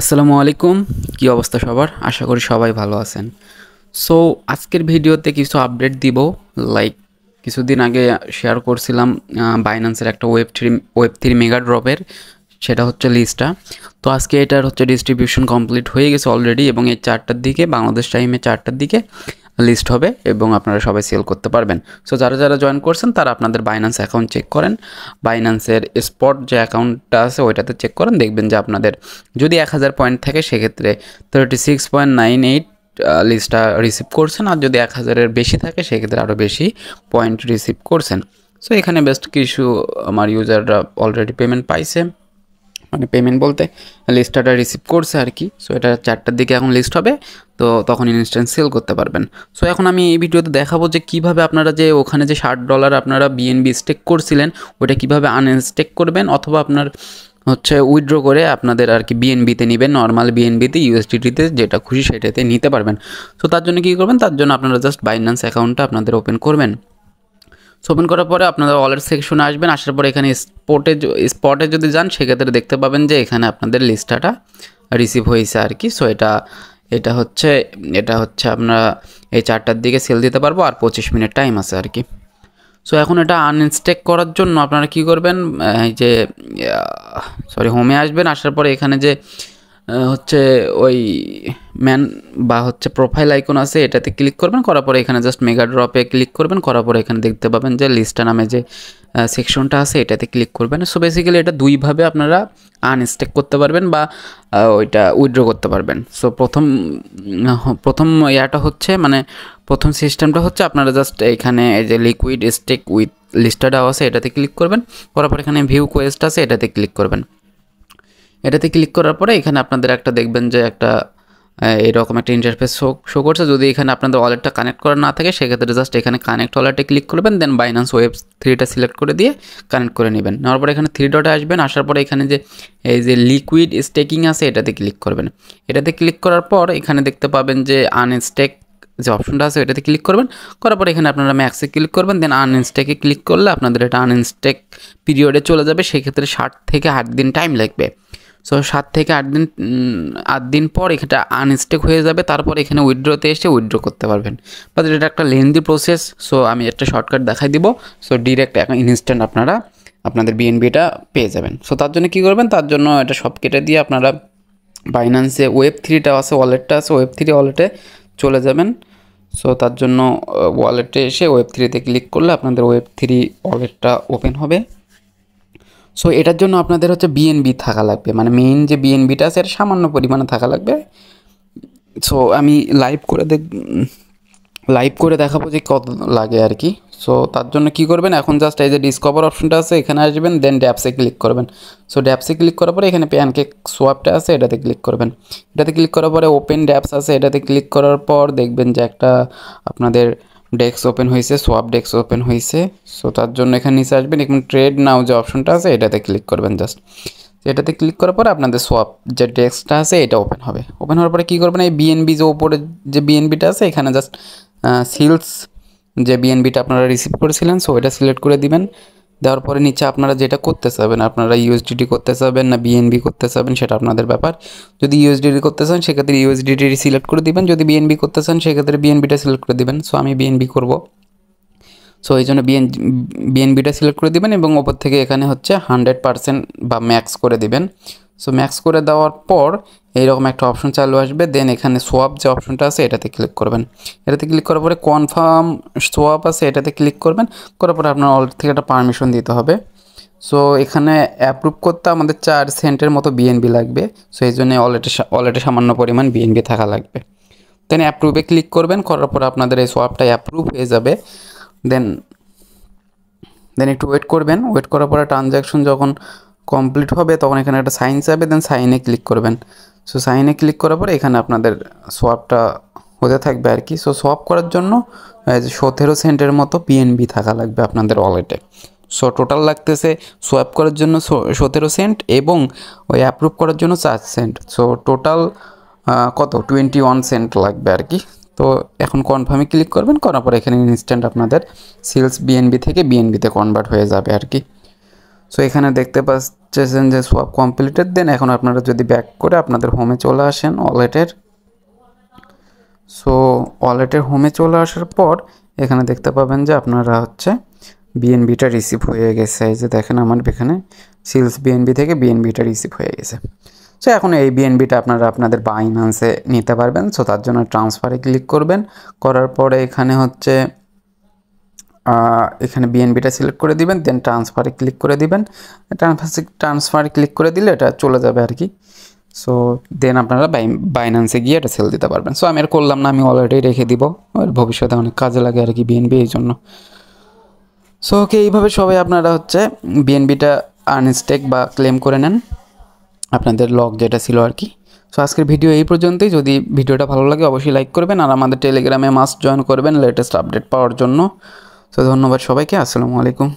আসসালামু আলাইকুম। কি অবস্থা সবার? আশা করি সবাই ভালো আছেন। সো আজকের ভিডিওতে কিছু আপডেট দিব। লাইক কিছুদিন আগে শেয়ার করছিলাম বাইন্যান্সের একটা ওয়েব থ্রি মেগা ড্রপের, সেটা হচ্ছে লিস্টটা। তো আজকে এটার হচ্ছে ডিস্ট্রিবিউশন কমপ্লিট হয়ে গেছে অলরেডি, এবং এই 4টার দিকে বাংলাদেশ টাইমে 4টার দিকে লিস্ট হবে এবং আপনারা সবাই সেল করতে পারবেন। সো যারা যারা জয়েন করছেন তারা আপনাদের বাইন্যান্স অ্যাকাউন্ট চেক করেন, বাইন্যান্সের স্পট যে অ্যাকাউন্টটা আছে ওইটাতে চেক করেন, দেখবেন যে আপনাদের যদি 1000 পয়েন্ট থাকে সেক্ষেত্রে 36.98 লিস্টটা রিসিভ করছেন, আর যদি 1000-এর বেশি থাকে সেক্ষেত্রে আরও বেশি পয়েন্ট রিসিভ করছেন। সো এখানে বেস্ট কিছু আমার ইউজাররা অলরেডি পেমেন্ট পাইছে, মানে পেমেন্ট বলতে লিস্টটা রিসিভ করছে আর কি। সো এটা 4টার দিকে এখন লিস্ট হবে, তো তখন ইনস্ট্যান্ট সেল করতে পারবেন। সো এখন আমি এই ভিডিওতে দেখাবো যে কীভাবে আপনারা যে ওখানে যে $60 আপনারা বিএনবি স্টেক করছিলেন ওটা কীভাবে আনস্টেক করবেন, অথবা আপনার হচ্ছে উইথড্র করে আপনাদের আর কি বিএনবিতে নেবেন, নর্মাল বিএনবিতে, ইউএসডিটিতে, যেটা খুশি সেটাতে নিতে পারবেন। সো তার জন্য কী করবেন, তার জন্য আপনারা জাস্ট বাইন্যান্স অ্যাকাউন্টটা আপনাদের ওপেন করবেন। ওপেন করার পরে আপনারা ওয়ালেট সেকশনে আসবেন, আসার পরে এখানে স্পটে যদি যান সেক্ষেত্রে দেখতে পাবেন যে এখানে আপনাদের লিস্টটা রিসিভ হয়েছে আর কি। সো এটা হচ্ছে আমরা এই 4টার দিকে সেল দিতে পারবো, আর 25 মিনিট টাইম আছে আর কি। সো এখন এটা আনস্টেক করার জন্য আপনারা কী করবেন, এই যে হোমে আসবেন, আসার পরে এখানে যে হচ্ছে ওই ম্যান বা হচ্ছে প্রোফাইল আইকন আছে এটাতে ক্লিক করবেন, করার পরে এখানে জাস্ট মেগা ড্রপে ক্লিক করবেন, করার পরে এখানে দেখতে পাবেন যে লিস্টটা নামে যে সেকশনটা আছে এটাতে ক্লিক করবেন। সো বেসিক্যালি এটা দুইভাবে আপনারা আনস্টেক করতে পারবেন বা ওইটা উইথড্র করতে পারবেন। সো প্রথম ইয়াটা হচ্ছে, মানে প্রথম সিস্টেমটা হচ্ছে আপনারা জাস্ট এখানে এই যে লিকুইড স্টেক উইথ লিস্টেড আছে এটাতে ক্লিক করবেন, করার পর এখানে ভিউ কোয়েস্ট আছে এটাতে ক্লিক করবেন। এটাতে ক্লিক করার পরে এখানে আপনাদের একটা দেখবেন যে একটা এরকম একটা ইন্টারফেস শো করছে। যদি এখানে আপনাদের ওয়ালেটটা কানেক্ট করা না থাকে সেক্ষেত্রে জাস্ট এখানে কানেক্ট ওয়ালেটে ক্লিক করবেন, দেন বাইন্যান্স ওয়েব 3টা সিলেক্ট করে দিয়ে কানেক্ট করে নেবেন। নেওয়ার পরে এখানে 3 ডটে আসবেন, আসার পরে এখানে যে এই যে লিকুইড স্টেকিং আছে এটাতে ক্লিক করবেন। এটাতে ক্লিক করার পর এখানে দেখতে পাবেন যে আনস্টেক যে অপশনটা আছে এটাতে ক্লিক করবেন, করার পরে এখানে আপনারা ম্যাক্সে ক্লিক করবেন, দেন আনস্টেকে ক্লিক করলে আপনাদের এটা আনস্টেক পিরিয়ডে চলে যাবে। সেক্ষেত্রে 60 থেকে 8 দিন টাইম লাগবে। সো 7 থেকে 8 দিন পর এটা আনস্টেক হয়ে যাবে, তারপর এখানে উইথড্রতে এসে উইথড্র করতে পারবেন। বাট এটা একটা লেন্দি প্রসেস, সো আমি একটা শর্টকাট দেখাই দিব। সো ডিরেক্ট ইনস্ট্যান্ট আপনারা আপনাদের বিএনবিটা পেয়ে যাবেন। সো তার জন্য কী করবেন, তার জন্য এটা সব কেটে দিয়ে আপনারা বাইন্যান্সে ওয়েব 3টা আছে, ওয়ালেটটা আছে, ওয়েব 3 ওয়ালেটে চলে যাবেন। সো তার জন্য ওয়ালেটে এসে ওয়েব 3তে ক্লিক করলে আপনাদের ওয়েব 3 ওয়ালেটটা ওপেন হবে। সো এটার জন্য আপনাদের হচ্ছে বিএনবি থাকা লাগবে, মানে মেইন যে বিএনবিটা আছে এটা সামান্য পরিমাণে থাকা লাগবে। সো আমি লাইভ করে দেখাবো যে কত লাগে আর কি। সো তার জন্য কী করবেন, এখন জাস্ট এই যে ডিসকভার অপশনটা আছে এখানে আসবেন, দেন ড্যাপসে ক্লিক করবেন। সো ড্যাপসে ক্লিক করার পরে এখানে প্যানকেক সোয়াপটা আছে এটাতে ক্লিক করবেন। এটাতে ক্লিক করার পরে ওপেন ড্যাপস আছে এটাতে ক্লিক করার পর দেখবেন যে একটা আপনাদের ডেস্ক ওপেন হয়েছে, সোয়াপ ডেস্ক ওপেন হয়েছে। সো তার জন্য এখানে নিচে আসবেন, এখানে ট্রেড নাও যে অপশনটা আছে এটাতে ক্লিক করবেন জাস্ট। এটাতে ক্লিক করার পরে আপনাদের সোয়াপ যে ডেস্কটা আছে এটা ওপেন হবে। ওপেন হওয়ার পরে কী করবেন, এই বিএনবি যে ওপরে যে বিএনবিটা আছে এখানে জাস্ট সিলস যে বিএনবিটা আপনারা রিসিভ করেছিলেন সো এটা সিলেক্ট করে দিবেন। দেওয়ার পরে নিচে আপনারা যেটা করতে চাবেন, আপনারা ইউএসডিটি করতে চাবেন না বিএনবি করতে চাবেন সেটা আপনাদের ব্যাপার। যদি ইউএসডিটি করতে চান সেক্ষেত্রে ইউএসডিটি সিলেক্ট করে দিবেন, যদি বিএনবি করতে চান সেক্ষেত্রে বিএনবিটা সিলেক্ট করে দিবেন। সো আমি বিএনবি করব, সো এই জন্য বিএনবিটা সিলেক্ট করে দিবেন এবং ওপর থেকে এখানে হচ্ছে 100% বা ম্যাক্স করে দিবেন। সো ম্যাক্স করে দেওয়ার পর এইরকম একটা অপশন চালু আসবে, দেন এখানে সোয়াপ যে অপশনটা আছে এটাতে ক্লিক করবেন। এটাতে ক্লিক করার পরে কনফার্ম সোয়াপ আছে এটাতে ক্লিক করবেন, করার পরে আপনার অলরেডি থেকে একটা পারমিশন দিতে হবে। সো এখানে অ্যাপ্রুভ করতে আমাদের 4 সেন্টের মতো বিএনবি লাগবে। সো এই জন্য ওয়ালেটে সামান্য পরিমাণ বিএনবি থাকা লাগবে। দেন অ্যাপ্রুভে ক্লিক করবেন, করার পর আপনাদের এই সোয়াপটা অ্যাপ্রুভ হয়ে যাবে। দেন একটু ওয়েট করবেন, ওয়েট করার পরে ট্রানজ্যাকশন যখন কমপ্লিট হবে তখন এখানে একটা সাইন যাবে, দেন সাইনে ক্লিক করবেন। সো সাইনে ক্লিক করার পরে এখানে আপনাদের সোয়াপটা হতে থাকবে আর কি। সো সোয়াপ করার জন্য 17 সেন্টের মতো পিএনবি থাকা লাগবে আপনাদের ওয়ালেটে। সো টোটাল লাগতেছে সোয়াপ করার জন্য 17 সেন্ট এবং ওই অ্যাপ্রুভ করার জন্য 4 সেন্ট। সো টোটাল কত 21 সেন্ট লাগবে আর কি। তো এখন কনফার্মে ক্লিক করবেন, করার পর এখানে ইনস্ট্যান্ট আপনাদের সেলস বিএনবি থেকে বিএনবিতে কনভার্ট হয়ে যাবে আর কি। সো এখানে দেখতে পাচ্ছেন যে সোয়াপ কমপ্লিটেড। দেন এখন আপনারা যদি ব্যাক করে আপনাদের হোমে চলে আসেন ওয়ালেটের, সো ওয়ালেটের হোমে চলে আসার পর এখানে দেখতে পাবেন যে আপনারা হচ্ছে বিএনবিটা রিসিভ হয়ে গেছে। এই যে দেখেন আমার এখানে সিলস বিএনবি থেকে বিএনবিটা রিসিভ হয়ে গেছে। সো এখন এই বিএনবিটা আপনারা আপনাদের বাইন্যান্সে নিতে পারবেন। সো তার জন্য ট্রান্সফারে ক্লিক করবেন, করার পরে এখানে হচ্ছে এখানে বিএনবিটা সিলেক্ট করে দিবেন, দেন ট্রান্সফারে ক্লিক করে দিবেন। ট্রান্সফারে ক্লিক করে দিলে এটা চলে যাবে আর কি। সো দেন আপনারা বাইন্যান্সে গিয়ে এটা সেল দিতে পারবেন। সো আমি আর করলাম না, আমি অলরেডি রেখে দিব, আর ভবিষ্যতে অনেক কাজে লাগে আর কি বিএনবি, এই জন্য। সো ওকে, এইভাবে সবাই আপনারা হচ্ছে বিএনবিটা আনস্টেক বা ক্লেম করে নেন, আপনাদের লগ যেটা ছিল আর কি। সো আজকের ভিডিও এই পর্যন্তই। যদি ভিডিওটা ভালো লাগে অবশ্যই লাইক করবেন, আর আমাদের টেলিগ্রামে মাস্ট জয়েন করবেন লেটেস্ট আপডেট পাওয়ার জন্য। সো ধন্যবাদ সবাইকে, আসসালামু আলাইকুম।